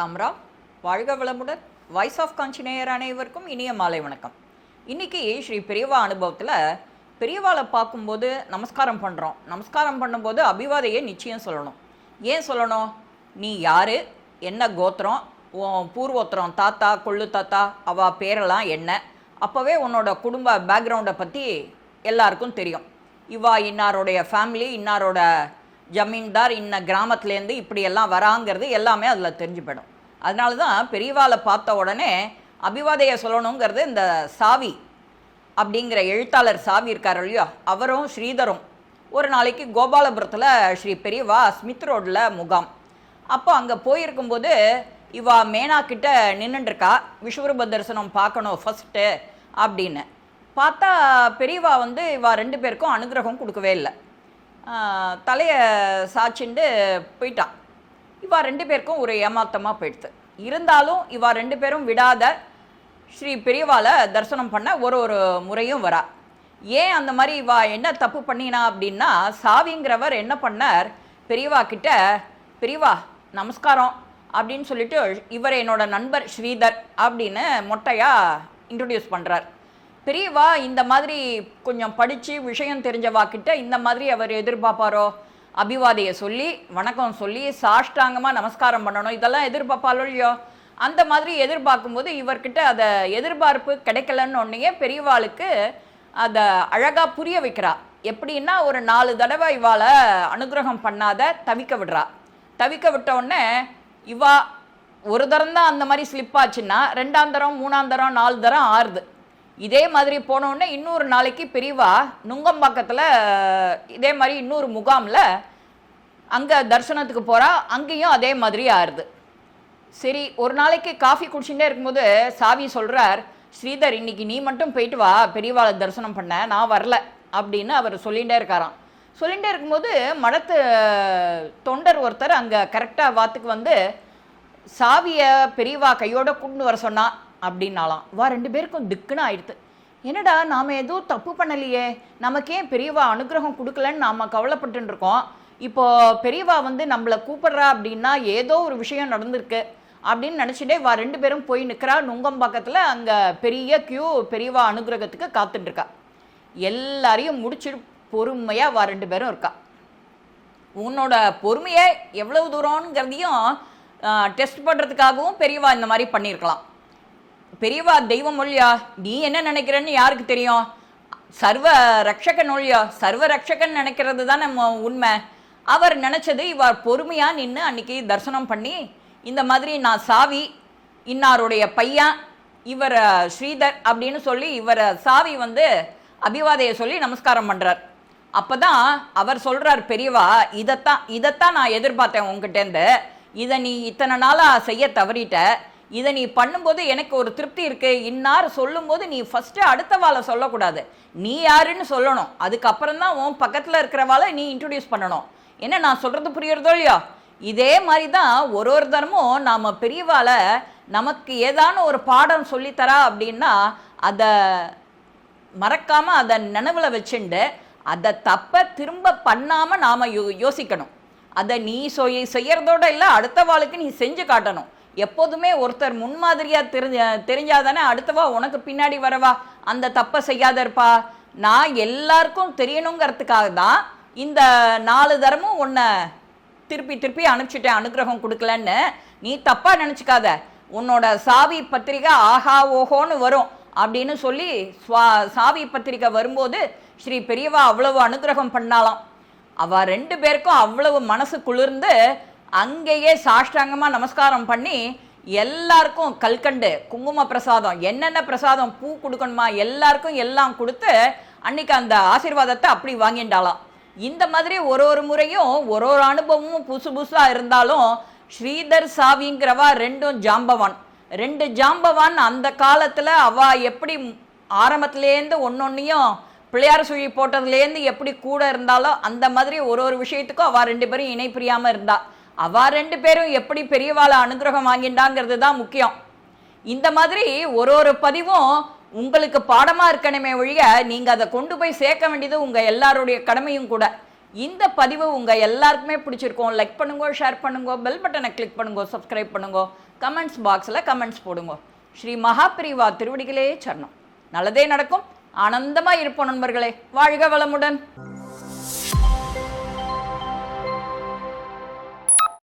ராம் ராம். வாழ்க வளமுடன். Voice of காஞ்சி நேயர் அனைவருக்கும் இனிய மாலை வணக்கம். இன்றைக்கி ஸ்ரீ பெரியவா அனுபவத்தில் பெரியவாளை பார்க்கும்போது நமஸ்காரம் பண்ணுறோம். நமஸ்காரம் பண்ணும்போது அபிவாதையை நிச்சயம் சொல்லணும். ஏன் சொல்லணும்? நீ யார், என்ன கோத்திரம், பூர்வோத்திரம், தாத்தா கொள்ளு தாத்தா அவள் பேரெல்லாம் என்ன, அப்போவே உன்னோட குடும்ப பேக்ரவுண்டை பற்றி எல்லாருக்கும் தெரியும். இவா இன்னாரோடைய ஃபேமிலி, இன்னாரோட ஜமீன்தார், இன்ன கிராமத்துலேருந்து இப்படியெல்லாம் வராங்கிறது எல்லாமே அதில் தெரிஞ்சு போயிடும். அதனால தான் பெரியவாளை பார்த்த உடனே அபிவாதையை சொல்லணுங்கிறது. இந்த சாவி அப்படிங்கிற எழுத்தாளர் சாவி இருக்கார் இல்லையோ, அவரும் ஸ்ரீதரும் ஒரு நாளைக்கு கோபாலபுரத்தில் ஸ்ரீ பெரியவா ஸ்மித் ரோடில் முகாம். அப்போ அங்கே போயிருக்கும்போது இவா மேனாக்கிட்ட நின்றுட்டுருக்கா. விஸ்வரூப தரிசனம் பார்க்கணும் ஃபஸ்ட்டு அப்படின்னு பார்த்தா பெரியவா இவா ரெண்டு பேருக்கும் அனுகிரகம் கொடுக்கவே இல்லை. தலையை சாய்ச்சிண்டு போயிட்டான். இவா ரெண்டு பேருக்கும் ஒரு ஏமாத்தமாக போயிடுது. இருந்தாலும் இவா ரெண்டு பேரும் விடாத ஸ்ரீ பெரியவாளை தரிசனம் பண்ண ஒரு முறையும் வரா. ஏன் அந்த மாதிரி இவா என்ன தப்பு பண்ணினா அப்படின்னா, சாவிங்கிறவர் என்ன பண்ணார், பெரியவா கிட்ட பெரியவா நமஸ்காரம் அப்படின்னு சொல்லிட்டு இவர் என்னோட நண்பர் ஸ்ரீதர் அப்படின்னு மொட்டையாக இன்ட்ரடியூஸ் பண்ணுறார். பெரியவா இந்த மாதிரி கொஞ்சம் படித்து விஷயம் தெரிஞ்சவா கிட்ட இந்த மாதிரி அவர் எதிர்பார்ப்பாரோ, அபிவாதையை சொல்லி வணக்கம் சொல்லி சாஷ்டாங்கமாக நமஸ்காரம் பண்ணணும், இதெல்லாம் எதிர்பார்ப்பாலோ இல்லையோ. அந்த மாதிரி எதிர்பார்க்கும்போது இவர்கிட்ட அதை எதிர்பார்ப்பு கிடைக்கலன்னு ஒன்றையே பெரியவாளுக்கு அதை அழகாக புரிய வைக்கிறா. எப்படின்னா, ஒரு 4 தடவை இவாளை அனுகிரகம் பண்ணாத தவிக்க விடுறா. தவிக்க விட்ட உடனே இவா ஒரு தரம் தான் அந்த மாதிரி ஸ்லிப்பாச்சுன்னா 2ஆம் தரம் 3ஆம் தரம் 4 தரம் ஆறுது. இதே மாதிரி போனோடனே இன்னொரு நாளைக்கு பெரியவா நுங்கம்பாக்கத்தில் இதே மாதிரி இன்னொரு முகாமில் அங்கே தரிசனத்துக்கு போகிறா. அங்கேயும் அதே மாதிரி ஆறுது. சரி, ஒரு நாளைக்கு காஃபி குடிச்சுட்டே இருக்கும்போது சாவி சொல்கிறார், ஸ்ரீதர் இன்னைக்கு நீ மட்டும் போயிட்டு வா பெரியவாளை தரிசனம் பண்ண, நான் வரல அப்படின்னு அவர் சொல்லிகிட்டே இருக்காராம். சொல்லிகிட்டே இருக்கும்போது மடத்து தொண்டர் ஒருத்தர் அங்கே கரெக்டாக வாத்துக்கு சாவியை பெரியவா கையோட கூண்டு வர சொன்னா அப்படின்னாலாம். வா ரெண்டு பேருக்கும் திக்குன்னு ஆயிடுது. என்னடா நாம் எதுவும் தப்பு பண்ணலையே, நமக்கே பெரியவா அனுகிரகம் கொடுக்கலன்னு நாம் கவலைப்பட்டுருக்கோம். இப்போது பெரியவா நம்மளை கூப்பிட்றா அப்படின்னா ஏதோ ஒரு விஷயம் நடந்திருக்கு அப்படின்னு நினச்சிட்டே வா ரெண்டு பேரும் போய் நிற்கிறா. நுங்கம்பாக்கத்தில் அங்கே பெரிய கியூ பெரியவா அனுகிரகத்துக்கு காத்துட்ருக்கா. எல்லாரையும் முடிச்சுட்டு பொறுமையாக வா ரெண்டு பேரும் இருக்கா. உன்னோட பொறுமையை எவ்வளவு தூரங்கிறதையும் டெஸ்ட் பண்ணுறதுக்காகவும் பெரியவா இந்த மாதிரி பண்ணியிருக்கலாம். பெரியவா தெய்வம் ஒழியா, நீ என்ன நினைக்கிறன்னு யாருக்கு தெரியும்? சர்வ ரக்ஷகன் ஒழியா, சர்வ ரக்ஷகன் நினைக்கிறது தான் நம்ம உண்மை. அவர் நினச்சது இவர் பொறுமையாக நின்று அன்றைக்கி தரிசனம் பண்ணி இந்த மாதிரி நான் சாவி இன்னாருடைய பையன் இவர் ஸ்ரீதர் அப்படின்னு சொல்லி இவர் சாவி அபிவாதையை சொல்லி நமஸ்காரம் பண்ணுறார். அப்போ தான் அவர் சொல்கிறார், பெரியவா இதைத்தான் நான் எதிர்பார்த்தேன் உங்ககிட்டேருந்து. இதை நீ இத்தனை நாளாக செய்ய தவறிட்ட. இதை நீ பண்ணும்போது எனக்கு ஒரு திருப்தி இருக்குது. இன்னார் சொல்லும்போது நீ ஃபஸ்ட்டு அடுத்த வாழை சொல்லக்கூடாது, நீ யாருன்னு சொல்லணும். அதுக்கப்புறம் தான் உன் பக்கத்தில் இருக்கிறவாளை நீ இன்ட்ரடியூஸ் பண்ணணும். என்ன நான் சொல்கிறது புரியுறதோ இல்லையோ? இதே மாதிரி தான் ஒரு தரமும் நாம் பெரியவாளை நமக்கு ஏதான ஒரு பாடம் சொல்லித்தரா அப்படின்னா அதை மறக்காமல் அதை நினைவில் வச்சுண்டு அதை தப்பை திரும்ப பண்ணாமல் நாம் யோசிக்கணும். அதை நீ செய்யறதோட இல்லை, அடுத்த வாளுக்கு நீ செஞ்சு காட்டணும். எப்போதுமே ஒருத்தர் முன்மாதிரியாக தெரிஞ்சாதானே அடுத்தவா உனக்கு பின்னாடி வரவா அந்த தப்பை செய்யாத இருப்பா. நான் எல்லாருக்கும் தெரியணுங்கிறதுக்காக தான் இந்த 4 தரமும் உன்னை திருப்பி அனுப்பிச்சிட்டேன் அனுகிரகம் கொடுக்கலன்னு. நீ தப்பாக நினச்சிக்காத. உன்னோட சாவி பத்திரிக்கை ஆஹா ஓஹோன்னு வரும் அப்படின்னு சொல்லி சாவி பத்திரிக்கை வரும்போது ஸ்ரீ பெரியவா அவ்வளவு அனுகிரகம் பண்ணாலாம். அவள் ரெண்டு பேருக்கும் அவ்வளவு மனசு குளிர்ந்து அங்கேயே சாஷ்டாங்கமாக நமஸ்காரம் பண்ணி எல்லாருக்கும் கல்கண்டு குங்கும பிரசாதம் என்னென்ன பிரசாதம் பூ கொடுக்கணுமா எல்லாருக்கும் எல்லாம் கொடுத்து அன்னைக்கு அந்த ஆசீர்வாதத்தை அப்படி வாங்கிட்டாலாம். இந்த மாதிரி ஒரு முறையும் ஒரு அனுபவமும் புதுசாக இருந்தாலும் ஸ்ரீதர் சாவிங்கிறவா ரெண்டு ஜாம்பவான் அந்த காலத்தில் அவள் எப்படி ஆரம்பத்துலேருந்து ஒன்னொன்னையும் பிள்ளையார் சுழி போட்டதுலேருந்து எப்படி கூட இருந்தாலும் அந்த மாதிரி ஒரு விஷயத்துக்கும் அவள் ரெண்டு பேரும் இணை பிரியாமல் இருந்தா. அவள் ரெண்டு பேரும் எப்படி பெரியவாளை அனுகிரகம் வாங்கிண்டாங்கிறது தான் முக்கியம். இந்த மாதிரி ஒரு பதிவும் உங்களுக்கு பாடமாக இருக்கணுமே ஒழிய நீங்கள் அதை கொண்டு போய் சேர்க்க வேண்டியது உங்கள் எல்லாருடைய கடமையும் கூட. இந்த பதிவு உங்கள் எல்லாருக்குமே பிடிச்சிருக்கோம். லைக் பண்ணுங்க, ஷேர் பண்ணுங்க, பெல் பட்டனை கிளிக் பண்ணுங்க, சப்ஸ்கிரைப் பண்ணுங்க, கமெண்ட்ஸ் பாக்ஸில் கமெண்ட்ஸ் போடுங்க. ஸ்ரீ மகாபிரிவா திருவடிகளே சரணம். நல்லதே நடக்கும். ஆனந்தமாக இருப்போம் நண்பர்களே. வாழ்க வளமுடன்.